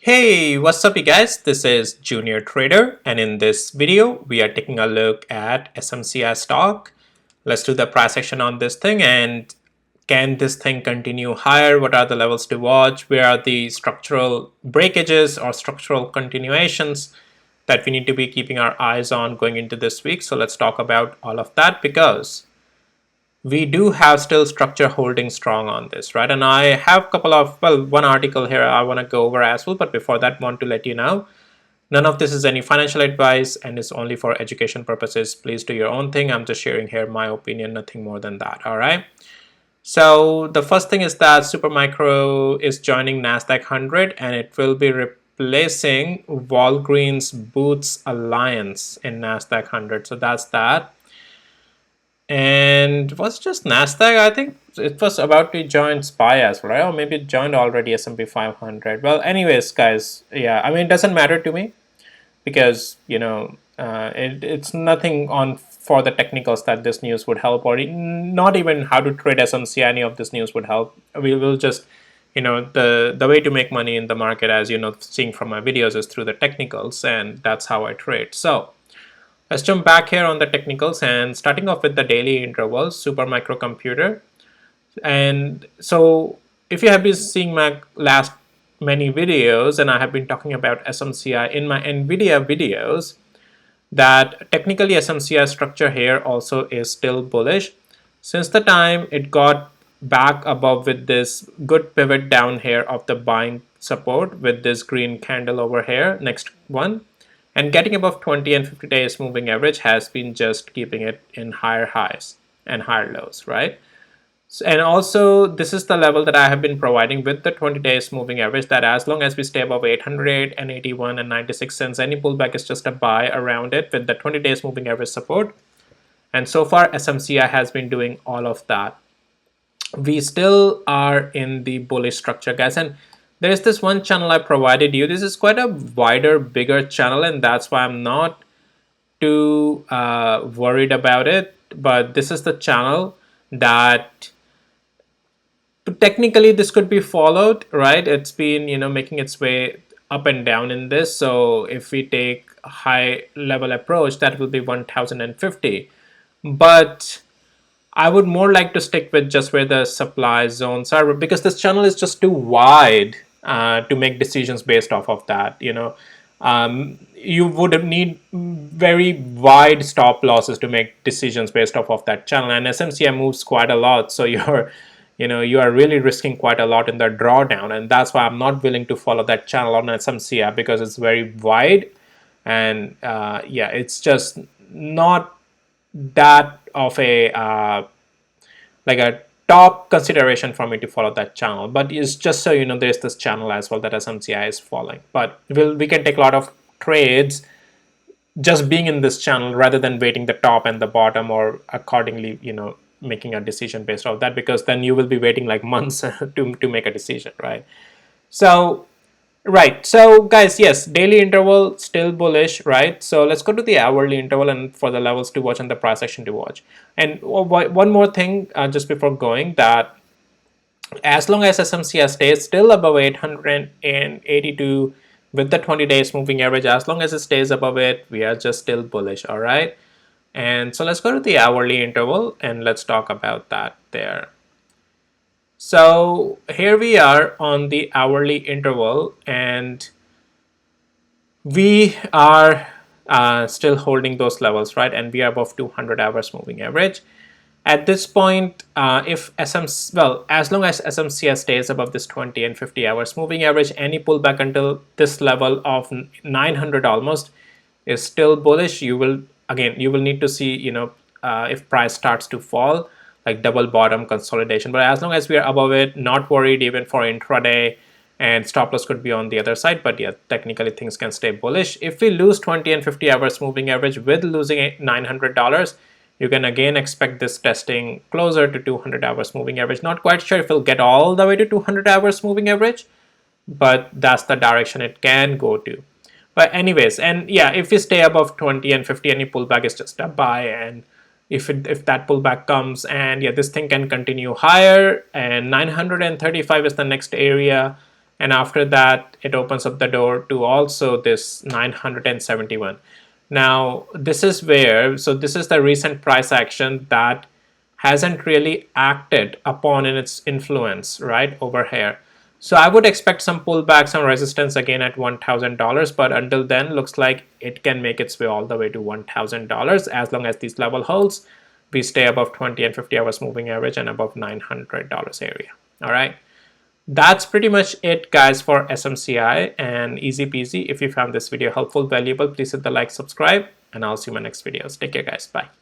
Hey, what's up you guys? This is Junior Trader, and in this video we are taking a look at SMCI stock. Let's do the price action on this thing, and can this thing continue higher? What are the levels to watch? Where are the structural breakages or structural continuations that we need to be keeping our eyes on going into this week? So let's talk about all of that, because we do have still structure holding strong on this, right? And I have a couple of, well, one article here I want to go over as well. But before that, want to let you know, none of this is any financial advice and is only for education purposes. Please do your own thing. I'm just sharing here my opinion, nothing more than that. All right. So the first thing is that Supermicro is joining NASDAQ 100, and it will be replacing Walgreens Boots Alliance in NASDAQ 100. So that's that. And was just NASDAQ? I think it was about to join SPY as well, right? Or maybe it joined already S&P 500. Well, anyways, guys, yeah, I mean, it doesn't matter to me because, it's nothing on for the technicals that this news would help, or not even how to trade SMCI, any of this news would help. We will just, the way to make money in the market, as you know, seeing from my videos, is through the technicals, and that's how I trade. So let's jump back here on the technicals, and starting off with the daily intervals, super microcomputer. And so if you have been seeing my last many videos, and I have been talking about SMCI in my NVIDIA videos, that technically SMCI structure here also is still bullish. Since the time it got back above with this good pivot down here of the buying support with this green candle over here, next one, and getting above 20 and 50 days moving average has been just keeping it in higher highs and higher lows, right? And also this is the level that I have been providing with the 20 days moving average, that as long as we stay above 808 and 81 and 96 cents, any pullback is just a buy around it with the 20 days moving average support. And so far SMCI has been doing all of that. We still are in the bullish structure, guys, and there's this one channel I provided you. This is quite a wider, bigger channel, and that's why I'm not too worried about it. But this is the channel that technically this could be followed, right? It's been, making its way up and down in this. So if we take a high level approach, that will be 1050. But I would more like to stick with just where the supply zones are, because this channel is just too wide to make decisions based off of that. You would need very wide stop losses to make decisions based off of that channel, and SMCI moves quite a lot, so you are really risking quite a lot in the drawdown, and that's why I'm not willing to follow that channel on SMCI, because it's very wide, and yeah, it's just not that of a like a top consideration for me to follow that channel. But it's just so you know, there's this channel as well that SMCI is following. But we can take a lot of trades just being in this channel rather than waiting the top and the bottom, or accordingly, making a decision based off that, because then you will be waiting like months to make a decision, right? So right, so guys, yes, daily interval still bullish, right? So let's go to the hourly interval and for the levels to watch and the price action to watch. And one more thing, just before going, that as long as SMCI stays still above 882 with the 20 days moving average, as long as it stays above it, we are just still bullish. All right, and so let's go to the hourly interval and let's talk about that there. So here we are on the hourly interval, and we are still holding those levels, right? And we are above 200 hours moving average. At this point, if as long as SMCI stays above this 20 and 50 hours moving average, any pullback until this level of 900 almost is still bullish. You will need to see, if price starts to fall, like double bottom consolidation. But as long as we are above it, not worried even for intraday, and stop loss could be on the other side. But yeah, technically things can stay bullish. If we lose 20 and 50 hours moving average with losing $900, you can again expect this testing closer to 200 hours moving average. Not quite sure if it'll get all the way to 200 hours moving average, but that's the direction it can go to. But anyways, and yeah, if we stay above 20 and 50, any pullback is just a buy. And if that pullback comes, and yeah, this thing can continue higher, and 935 is the next area, and after that it opens up the door to also this 971. Now this is where, so this is the recent price action that hasn't really acted upon in its influence right over here. So I would expect some pullback, some resistance again at $1,000, but until then looks like it can make its way all the way to $1,000 as long as this level holds. We stay above 20 and 50 hours moving average and above $900 area. All right. That's pretty much it, guys, for SMCI, and easy peasy. If you found this video helpful, valuable, please hit the like, subscribe, and I'll see you in my next videos. Take care, guys. Bye.